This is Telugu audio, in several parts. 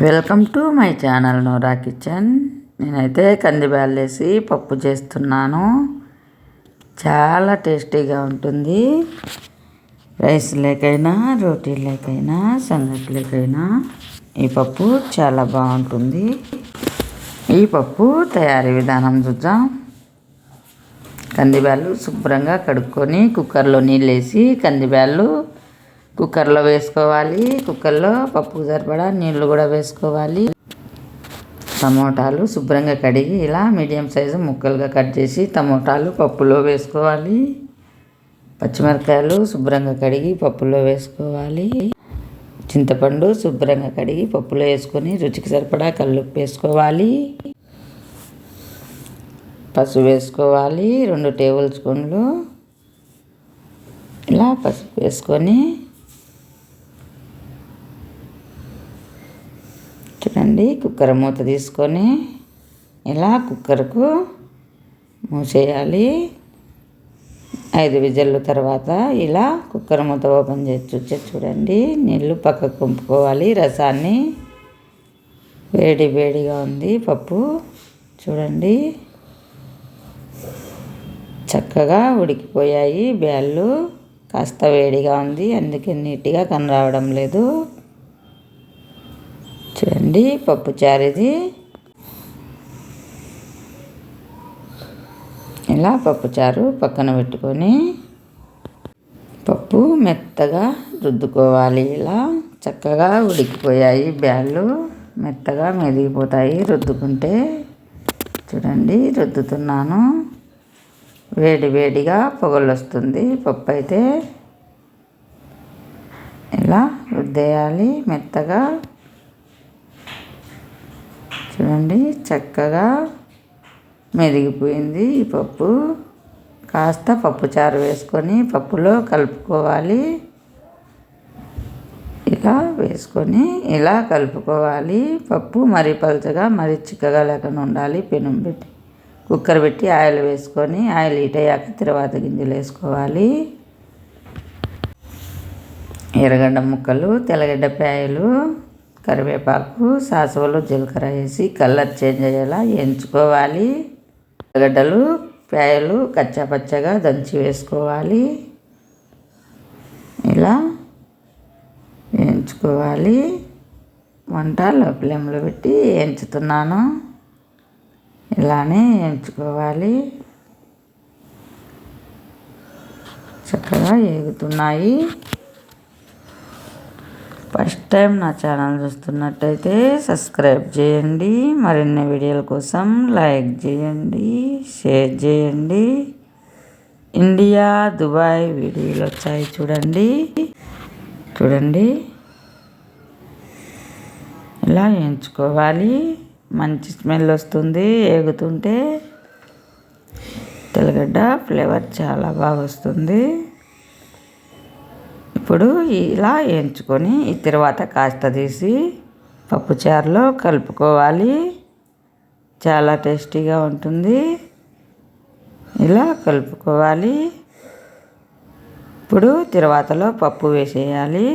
Welcome to my channel Nora kitchen. నేనైతే కందిబ్యాళ్ళు వేసి పప్పు చేస్తున్నాను. చాలా టేస్టీగా ఉంటుంది. రైస్ లేకైనా, రోటీ లేకైనా, సంగటి లేకైనా ఈ పప్పు చాలా బాగుంటుంది. ఈ పప్పు తయారీ విధానం చూద్దాం. కందిబ్యాళ్ళు శుభ్రంగా కడుక్కొని కుక్కర్లో నీళ్ళు వేసి కందిబ్యాళ్ళు కుక్కర్లో వేసుకోవాలి. కుక్కర్లో పప్పుకు సరిపడా నీళ్ళు కూడా వేసుకోవాలి. టమోటాలు శుభ్రంగా కడిగి ఇలా మీడియం సైజు ముక్కలుగా కట్ చేసి టమోటాలు పప్పులో వేసుకోవాలి. పచ్చిమిరపకాయలు శుభ్రంగా కడిగి పప్పులో వేసుకోవాలి. చింతపండు శుభ్రంగా కడిగి పప్పులో వేసుకొని రుచికి సరిపడా కల్లుప్పు వేసుకోవాలి. పసుపు వేసుకోవాలి. 2 టేబుల్ స్పూన్లు ఇలా పసుపు వేసుకొని చూడండి. కుక్కర్ మూత తీసుకొని ఇలా కుక్కర్కు మూసేయాలి. 5 విజిల్లు తర్వాత ఇలా కుక్కర్ మూత ఓపెన్ చేసి చూడండి. నీళ్ళు పక్కకు పంపుకోవాలి. రసాన్ని వేడిగా ఉంది పప్పు చూడండి. చక్కగా ఉడికిపోయాయి బ్యాళ్ళు. కాస్త వేడిగా ఉంది, అందుకే నీట్గా కనరావడం లేదు. చూడండి పప్పు చారు ఇది. ఇలా పప్పు చారు పక్కన పెట్టుకొని పప్పు మెత్తగా రుద్దుకోవాలి. ఇలా చక్కగా ఉడికిపోయాయి బ్యాళ్ళు, మెత్తగా మెదిగిపోతాయి రుద్దుకుంటే. చూడండి రుద్దుతున్నాను. వేడిగా పొగలు వస్తుంది పప్పు అయితే. ఇలా రుద్దేయాలి మెత్తగా. చూడండి చక్కగా మెదిగిపోయింది ఈ పప్పు. కాస్త పప్పు చారు వేసుకొని పప్పులో కలుపుకోవాలి. ఇలా వేసుకొని ఇలా కలుపుకోవాలి. పప్పు మరీ పలచగా మరీ చిక్కగా లేకుండా ఉండాలి. పెనం పెట్టి కుక్కర్ పెట్టి ఆయిల్ వేసుకొని ఆయిల్ హీట్ అయ్యాక తర్వాత గింజలు వేసుకోవాలి. ఎర్రగడ్డ ముక్కలు, తెల్లగడ్డ పాయలు, కరివేపాకు, సాసువలు, జీలకర్ర వేసి కలర్ చేంజ్ అయ్యేలా వేయించుకోవాలి. ఎర్రగడ్డలు, పాయలు కచ్చాపచ్చగా దంచి వేసుకోవాలి. ఇలా వేయించుకోవాలి. వంట లో ఫ్లేమ్లో పెట్టి వేయించుతున్నాను. ఇలానే వేయించుకోవాలి. చక్కగా వేగుతున్నాయి. ఫస్ట్ టైం నా ఛానల్ చూస్తున్నట్టయితే సబ్స్క్రైబ్ చేయండి. మరిన్ని వీడియోల కోసం లైక్ చేయండి, షేర్ చేయండి. ఇండియా, దుబాయ్ వీడియోలు వచ్చాయి చూడండి. ఇలా వేయించుకోవాలి. మంచి స్మెల్ వస్తుంది వేగుతుంటే. తెల్లగడ్డ ఫ్లేవర్ చాలా బాగా వస్తుంది. ఇప్పుడు ఇలా వేయించుకొని ఈ తర్వాత కాస్త తీసి పప్పుచారులో కలుపుకోవాలి. చాలా టేస్టీగా ఉంటుంది. ఇలా కలుపుకోవాలి. ఇప్పుడు తిరువాతలో పప్పు వేసేయాలి.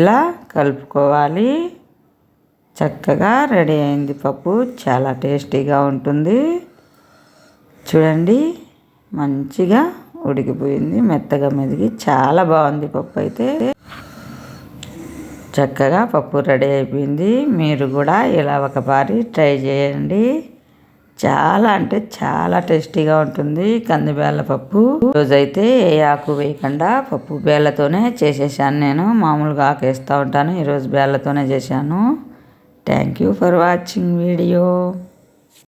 ఇలా కలుపుకోవాలి. చక్కగా రెడీ అయింది పప్పు. చాలా టేస్టీగా ఉంటుంది. చూడండి మంచిగా ఉడికిపోయింది, మెత్తగా మెదిగి చాలా బాగుంది పప్పు అయితే. చక్కగా పప్పు రెడీ అయిపోయింది. మీరు కూడా ఇలా ఒకసారి ట్రై చేయండి. చాలా అంటే చాలా టేస్టీగా ఉంటుంది కందిబ్యాళ్ళ పప్పు. ఈరోజైతే ఏ ఆకు వేయకుండా పప్పు బేళ్ళతోనే చేసేసాను. నేను మామూలుగా ఆకు వేస్తూ ఉంటాను, ఈరోజు బేళ్ళతోనే చేశాను. Thank you for watching video.